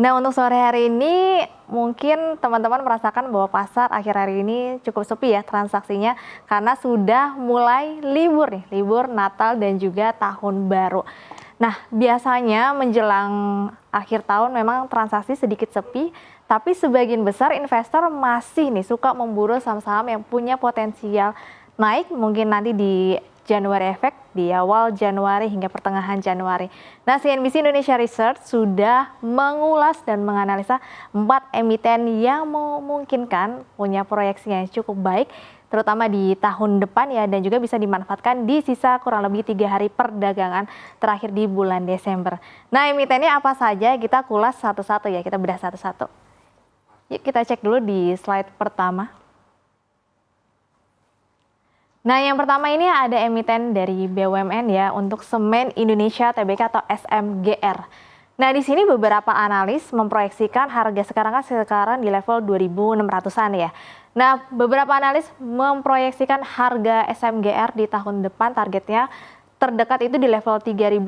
Nah, untuk sore hari ini mungkin teman-teman merasakan bahwa pasar akhir hari ini cukup sepi ya transaksinya karena sudah mulai libur nih, libur Natal dan juga Tahun Baru. Nah, biasanya menjelang akhir tahun memang transaksi sedikit sepi, tapi sebagian besar investor masih nih suka memburu saham-saham yang punya potensial naik mungkin nanti di Januari Effect di awal Januari hingga pertengahan Januari. Nah, CNBC Indonesia Research sudah mengulas dan menganalisa 4 emiten yang memungkinkan punya proyeksi yang cukup baik, terutama di tahun depan ya, dan juga bisa dimanfaatkan di sisa kurang lebih 3 hari perdagangan terakhir di bulan Desember. Nah, emitennya apa saja? Kita kulas satu-satu ya, kita bedah satu-satu. Yuk kita cek dulu di slide pertama. Nah, yang pertama ini ada emiten dari BUMN ya untuk Semen Indonesia Tbk atau SMGR. Nah, di sini beberapa analis memproyeksikan harga sekarang di level 2.600-an ya. Nah, beberapa analis memproyeksikan harga SMGR di tahun depan targetnya terdekat itu di level 3.100,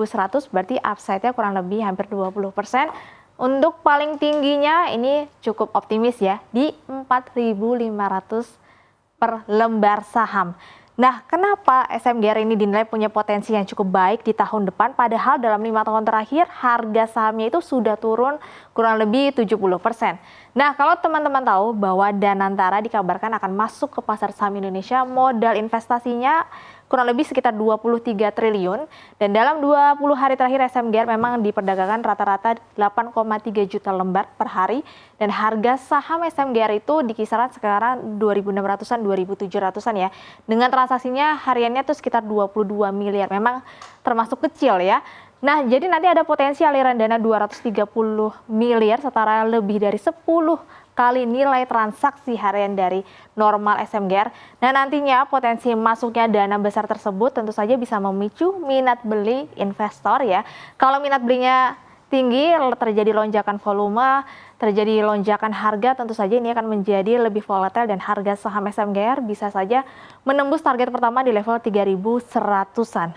berarti upside-nya kurang lebih hampir 20%. Untuk paling tingginya ini cukup optimis ya, di 4.500 per lembar saham. Nah, kenapa SMGR ini dinilai punya potensi yang cukup baik di tahun depan, padahal dalam 5 tahun terakhir harga sahamnya itu sudah turun kurang lebih 70%. Nah, kalau teman-teman tahu bahwa Danantara dikabarkan akan masuk ke pasar saham Indonesia, modal investasinya kurang lebih sekitar 23 triliun, dan dalam 20 hari terakhir SMGR memang diperdagangkan rata-rata 8,3 juta lembar per hari, dan harga saham SMGR itu di kisaran sekarang 2.600-an, 2.700-an ya, dengan transaksinya hariannya tuh sekitar 22 miliar, memang termasuk kecil ya. Nah, jadi nanti ada potensi aliran dana 230 miliar setara lebih dari 10 kali nilai transaksi harian dari normal SMGR. Nah, nantinya potensi masuknya dana besar tersebut tentu saja bisa memicu minat beli investor ya. Kalau minat belinya tinggi, terjadi lonjakan volume, terjadi lonjakan harga, tentu saja ini akan menjadi lebih volatile dan harga saham SMGR bisa saja menembus target pertama di level 3.100-an.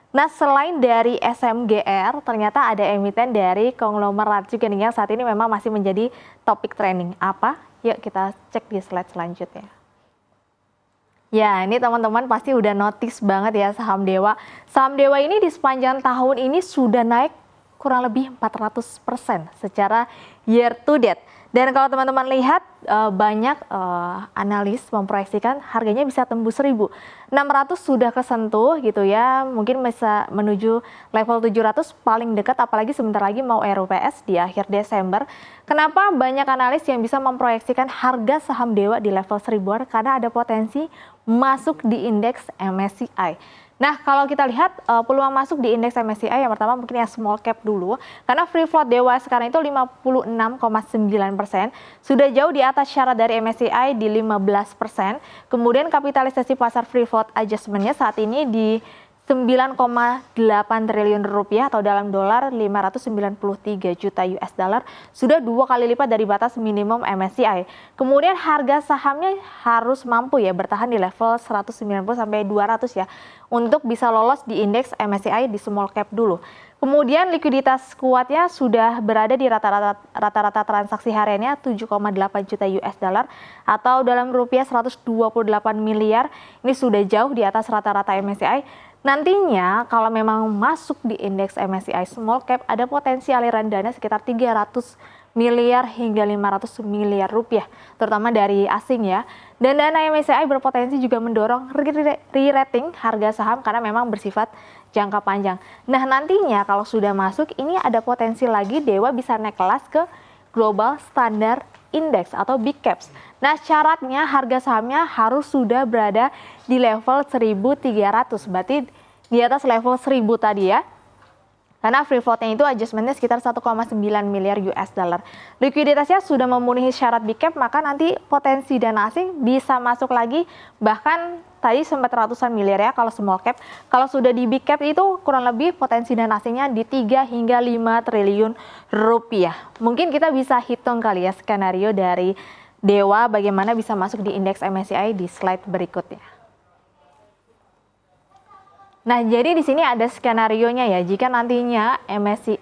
Nah, selain dari SMGR, ternyata ada emiten dari konglomerat juga nih yang saat ini memang masih menjadi topik trending. Apa? Yuk kita cek di slide selanjutnya. Ya, ini teman-teman pasti udah notice banget ya saham Dewa. Saham Dewa ini di sepanjang tahun ini sudah naik kurang lebih 400% secara year to date. Dan kalau teman-teman lihat banyak analis memproyeksikan harganya bisa tembus 1.600 sudah kesentuh gitu ya. Mungkin bisa menuju level 700 paling dekat, apalagi sebentar lagi mau RUPS di akhir Desember. Kenapa banyak analis yang bisa memproyeksikan harga saham Dewa di level 1.000-an? Karena ada potensi masuk di indeks MSCI. Nah, kalau kita lihat peluang masuk di indeks MSCI yang pertama mungkin yang small cap dulu, karena free float Dewa sekarang itu 56,9%, sudah jauh di atas syarat dari MSCI di 15%. Kemudian kapitalisasi pasar free float adjustment-nya saat ini di 9,8 triliun rupiah atau dalam dolar 593 juta US dollar, sudah 2 kali lipat dari batas minimum MSCI. Kemudian harga sahamnya harus mampu ya bertahan di level 190 sampai 200 ya untuk bisa lolos di indeks MSCI di small cap dulu. Kemudian likuiditas kuatnya sudah berada di rata-rata transaksi hariannya 7,8 juta US dollar atau dalam rupiah 128 miliar. Ini sudah jauh di atas rata-rata MSCI. Nantinya kalau memang masuk di indeks MSCI small cap ada potensi aliran dana sekitar 300 miliar hingga 500 miliar rupiah, terutama dari asing ya. Dan dana MSCI berpotensi juga mendorong re-rating harga saham karena memang bersifat jangka panjang. Nah, nantinya kalau sudah masuk ini ada potensi lagi Dewa bisa naik kelas ke Global Standard Index atau Big Caps. Nah, syaratnya harga sahamnya harus sudah berada di level 1.300, berarti di atas level 1.000 tadi ya. Karena free float-nya itu adjustment-nya sekitar 1,9 miliar US dollar. Likuiditasnya sudah memenuhi syarat Big Cap, maka nanti potensi dana asing bisa masuk lagi, bahkan tadi sempat ratusan miliar ya kalau small cap. Kalau sudah di Big Cap itu kurang lebih potensi dana asingnya di 3 hingga 5 triliun rupiah. Mungkin kita bisa hitung kali ya skenario dari Dewa bagaimana bisa masuk di indeks MSCI di slide berikutnya. Nah, jadi di sini ada skenarionya ya, jika nantinya MSCI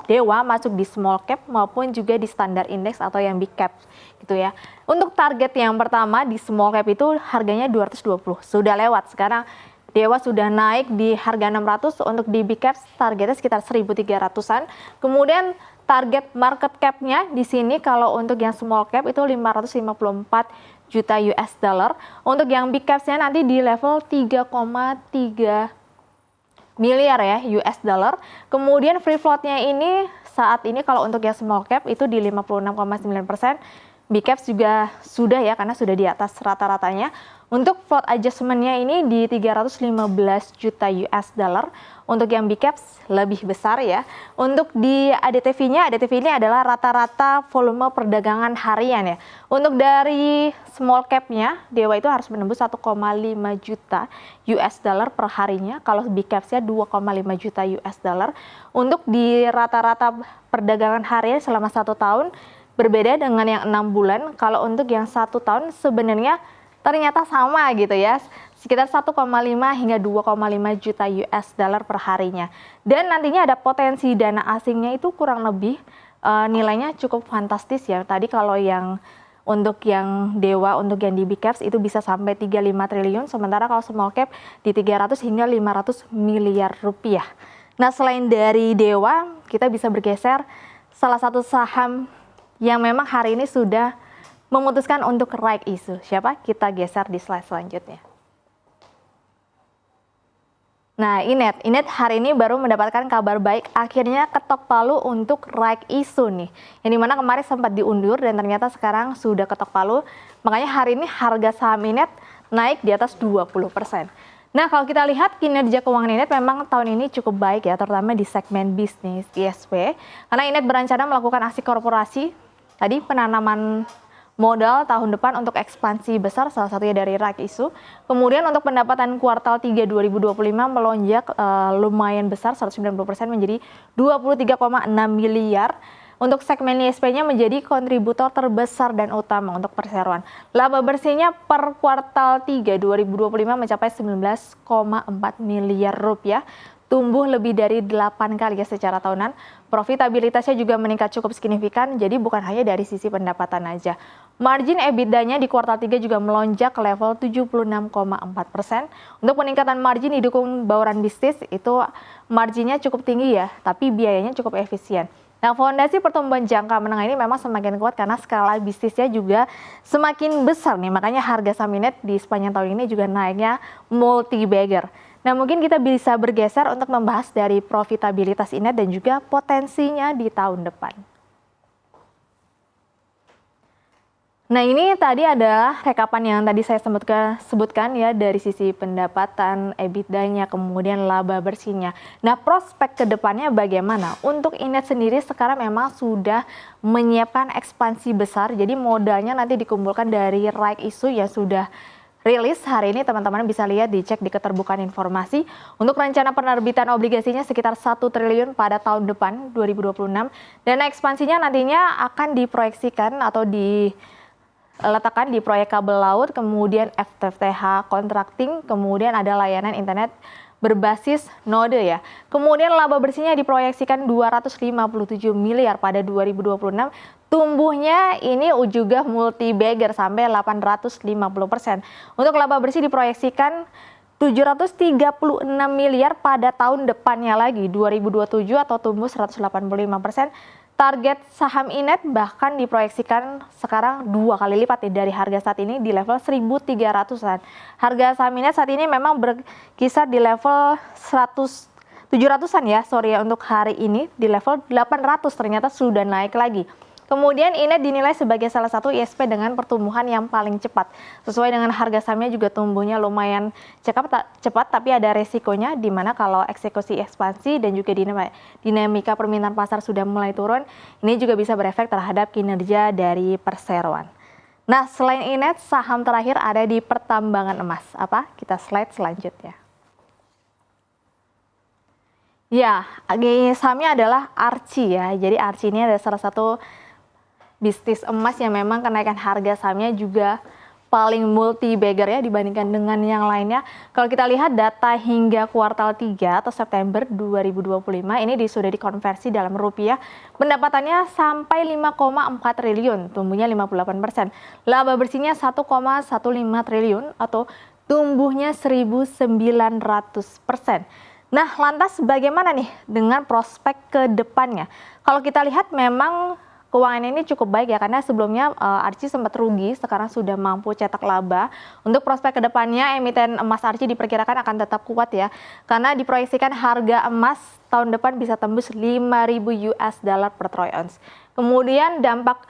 Dewa masuk di small cap maupun juga di standar indeks atau yang big cap gitu ya. Untuk target yang pertama di small cap itu harganya 220, sudah lewat. Sekarang Dewa sudah naik di harga 600, untuk di big cap targetnya sekitar 1.300-an. Kemudian target market cap-nya di sini kalau untuk yang small cap itu 554 juta US dollar. Untuk yang big caps-nya nanti di level 3,3 miliar ya US dollar. Kemudian free float-nya ini saat ini kalau untuk yang small cap itu di 56,9%. Big caps juga sudah ya, karena sudah di atas rata-ratanya. Untuk float adjustment-nya ini di 315 juta US dollar. Untuk yang big caps lebih besar ya. Untuk di ADTV-nya, ADTV ini adalah rata-rata volume perdagangan harian ya. Untuk dari small cap-nya, Dewa itu harus menembus 1,5 juta US dollar per harinya. Kalau big caps-nya 2,5 juta US dollar. Untuk di rata-rata perdagangan harian selama 1 tahun, berbeda dengan yang 6 bulan. Kalau untuk yang 1 tahun sebenarnya ternyata sama gitu ya, sekitar 1,5 hingga 2,5 juta US dollar per harinya. Dan nantinya ada potensi dana asingnya itu kurang lebih nilainya cukup fantastis ya. Tadi kalau yang untuk yang Dewa, untuk yang di big caps itu bisa sampai 35 triliun, sementara kalau small cap di 300 hingga 500 miliar rupiah. Nah, selain dari Dewa, kita bisa bergeser salah satu saham yang memang hari ini sudah memutuskan untuk right issue. Siapa? Kita geser di slide selanjutnya. Nah, Inet hari ini baru mendapatkan kabar baik, akhirnya ketok palu untuk right issue nih. Yang dimana kemarin sempat diundur dan ternyata sekarang sudah ketok palu. Makanya hari ini harga saham Inet naik di atas 20%. Nah, kalau kita lihat kinerja keuangan Inet memang tahun ini cukup baik ya, terutama di segmen bisnis ISP. Karena Inet berencana melakukan aksi korporasi, tadi penanaman modal tahun depan untuk ekspansi besar, salah satunya dari right issue. Kemudian untuk pendapatan kuartal 3 2025 melonjak lumayan besar, 190% menjadi 23,6 miliar. Untuk segmen ISP-nya menjadi kontributor terbesar dan utama untuk perseroan. Laba bersihnya per kuartal 3 2025 mencapai 19,4 miliar rupiah, tumbuh lebih dari 8 kali ya secara tahunan. Profitabilitasnya juga meningkat cukup signifikan, jadi bukan hanya dari sisi pendapatan aja. Margin EBITDA-nya di kuartal 3 juga melonjak ke level 76,4%. Untuk peningkatan margin didukung bauran bisnis, itu marginnya cukup tinggi ya, tapi biayanya cukup efisien. Nah, fondasi pertumbuhan jangka menengah ini memang semakin kuat karena skala bisnisnya juga semakin besar nih. Makanya harga saham Inet di sepanjang tahun ini juga naiknya multi-bagger. Nah, mungkin kita bisa bergeser untuk membahas dari profitabilitas Inet dan juga potensinya di tahun depan. Nah, ini tadi adalah rekapan yang tadi saya sebutkan ya, dari sisi pendapatan, EBITDA-nya, kemudian laba bersihnya. Nah, prospek ke depannya bagaimana? Untuk Inet sendiri sekarang memang sudah menyiapkan ekspansi besar, jadi modalnya nanti dikumpulkan dari right issue yang sudah rilis hari ini. Teman-teman bisa lihat, dicek di keterbukaan informasi. Untuk rencana penerbitan obligasinya sekitar 1 triliun pada tahun depan 2026. Dana ekspansinya nantinya akan diproyeksikan atau diletakkan di proyek kabel laut, kemudian FTTH contracting, kemudian ada layanan internet berbasis node ya. Kemudian laba bersihnya diproyeksikan 257 miliar pada 2026. Tumbuhnya ini juga multi-bagger sampai 850%. Untuk laba bersih diproyeksikan 736 miliar pada tahun depannya lagi, 2027, atau tumbuh 185%. Target saham Inet bahkan diproyeksikan sekarang 2 kali lipat dari harga saat ini di level 1.300-an. Harga saham Inet saat ini memang berkisar di level 700-an ya, untuk hari ini di level 800, ternyata sudah naik lagi. Kemudian Inet dinilai sebagai salah satu ISP dengan pertumbuhan yang paling cepat. Sesuai dengan harga sahamnya juga tumbuhnya lumayan cepat, tapi ada resikonya di mana kalau eksekusi ekspansi dan juga dinamika permintaan pasar sudah mulai turun, ini juga bisa berefek terhadap kinerja dari perseroan. Nah, selain Inet, saham terakhir ada di pertambangan emas. Apa? Kita slide selanjutnya. Ya, sahamnya adalah Arci ya. Jadi Arci ini adalah salah satu bisnis emas yang memang kenaikan harga sahamnya juga paling multi bagger ya dibandingkan dengan yang lainnya. Kalau kita lihat data hingga kuartal 3 atau September 2025 ini sudah dikonversi dalam rupiah, pendapatannya sampai 5,4 triliun, tumbuhnya 58%. Laba bersihnya 1,15 triliun atau tumbuhnya 1.900%. Nah, lantas bagaimana nih dengan prospek ke depannya? Kalau kita lihat memang keuangan ini cukup baik ya, karena sebelumnya Archie sempat rugi, sekarang sudah mampu cetak laba. Untuk prospek kedepannya, emiten emas Archie diperkirakan akan tetap kuat ya, karena diproyeksikan harga emas tahun depan bisa tembus 5.000 US dollar per troy ounce. Kemudian dampak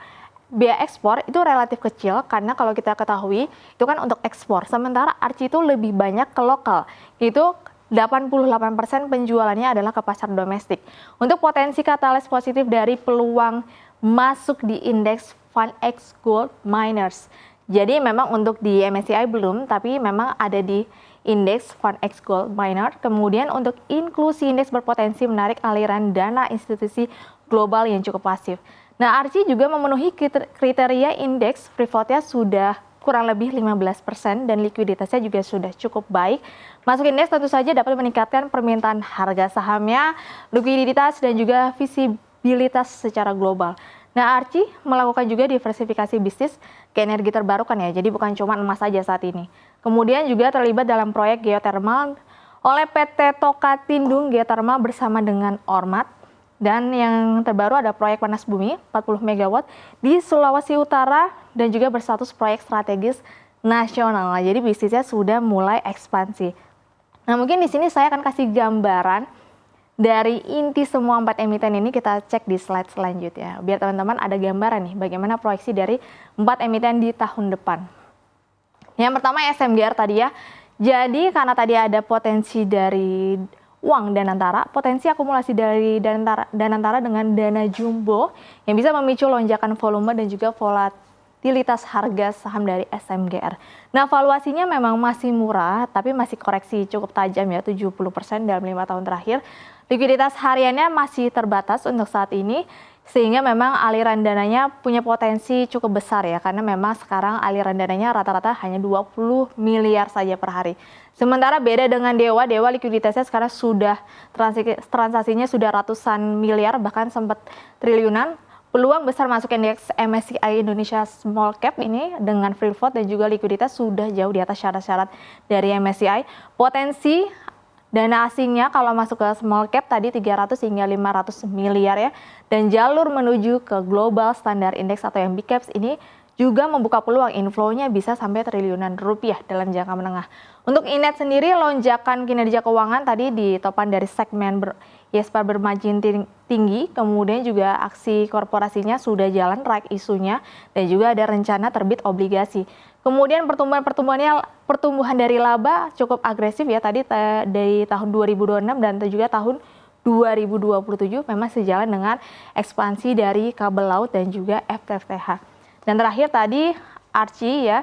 biaya ekspor itu relatif kecil, karena kalau kita ketahui itu kan untuk ekspor, sementara Archie itu lebih banyak ke lokal, itu 88% penjualannya adalah ke pasar domestik. Untuk potensi katalis positif dari peluang masuk di indeks FunEx Gold Miners. Jadi memang untuk di MSCI belum, tapi memang ada di indeks FunEx Gold Miner. Kemudian untuk inklusi indeks berpotensi menarik aliran dana institusi global yang cukup pasif. Nah, Archie juga memenuhi kriteria indeks free float-nya sudah kurang lebih 15% dan likuiditasnya juga sudah cukup baik. Masuk indeks tentu saja dapat meningkatkan permintaan harga sahamnya, likuiditas dan juga visibilitas secara global. Nah, Archie melakukan juga diversifikasi bisnis ke energi terbarukan ya, jadi bukan cuma emas saja saat ini. Kemudian juga terlibat dalam proyek geothermal oleh PT Tokatindung Geothermal bersama dengan Ormat. Dan yang terbaru ada proyek panas bumi 40 MW di Sulawesi Utara dan juga berstatus proyek strategis nasional. Jadi bisnisnya sudah mulai ekspansi. Nah, mungkin di sini saya akan kasih gambaran dari inti semua 4 emiten ini, kita cek di slide selanjutnya. Biar teman-teman ada gambaran nih bagaimana proyeksi dari 4 emiten di tahun depan. Yang pertama SMGR tadi ya. Jadi karena tadi ada potensi dari uang Danantara, potensi akumulasi dari Danantara dengan dana jumbo yang bisa memicu lonjakan volume dan juga volatilitas harga saham dari SMGR. Nah, valuasinya memang masih murah, tapi masih koreksi cukup tajam ya, 70% dalam 5 tahun terakhir. Likuiditas hariannya masih terbatas untuk saat ini, sehingga memang aliran dananya punya potensi cukup besar ya, karena memang sekarang aliran dananya rata-rata hanya 20 miliar saja per hari. Sementara beda dengan Dewa likuiditasnya sekarang sudah transaksinya sudah ratusan miliar, bahkan sempat triliunan. Peluang besar masuk indeks MSCI Indonesia Small Cap ini dengan free float dan juga likuiditas sudah jauh di atas syarat-syarat dari MSCI. Potensi dana asingnya kalau masuk ke small cap tadi 300 hingga 500 miliar ya. Dan jalur menuju ke global standar index atau yang big caps ini juga membuka peluang inflow-nya bisa sampai triliunan rupiah dalam jangka menengah. Untuk Inet sendiri, lonjakan kinerja keuangan tadi ditopang dari segmen ISPA bermargin tinggi, kemudian juga aksi korporasinya sudah jalan raik isunya, dan juga ada rencana terbit obligasi. Kemudian pertumbuhan dari laba cukup agresif ya, tadi dari tahun 2026 dan juga tahun 2027 memang sejalan dengan ekspansi dari kabel laut dan juga FTTH. Dan terakhir tadi Archie ya,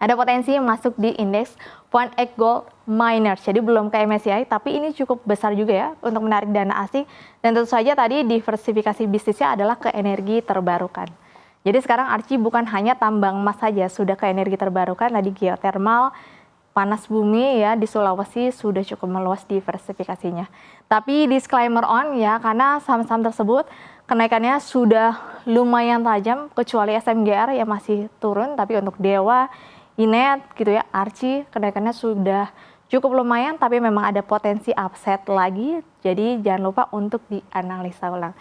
ada potensi masuk di indeks FunEx Gold Miners. Jadi belum ke MSCI, tapi ini cukup besar juga ya untuk menarik dana asing. Dan tentu saja tadi diversifikasi bisnisnya adalah ke energi terbarukan. Jadi sekarang Archie bukan hanya tambang emas saja, sudah ke energi terbarukan, tadi geothermal, panas bumi ya di Sulawesi sudah cukup meluas diversifikasinya. Tapi disclaimer on ya, karena saham-saham tersebut kenaikannya sudah lumayan tajam, kecuali SMGR yang masih turun, tapi untuk Dewa, Inet gitu ya, Archie kenaikannya sudah cukup lumayan, tapi memang ada potensi upside lagi, jadi jangan lupa untuk dianalisa ulang.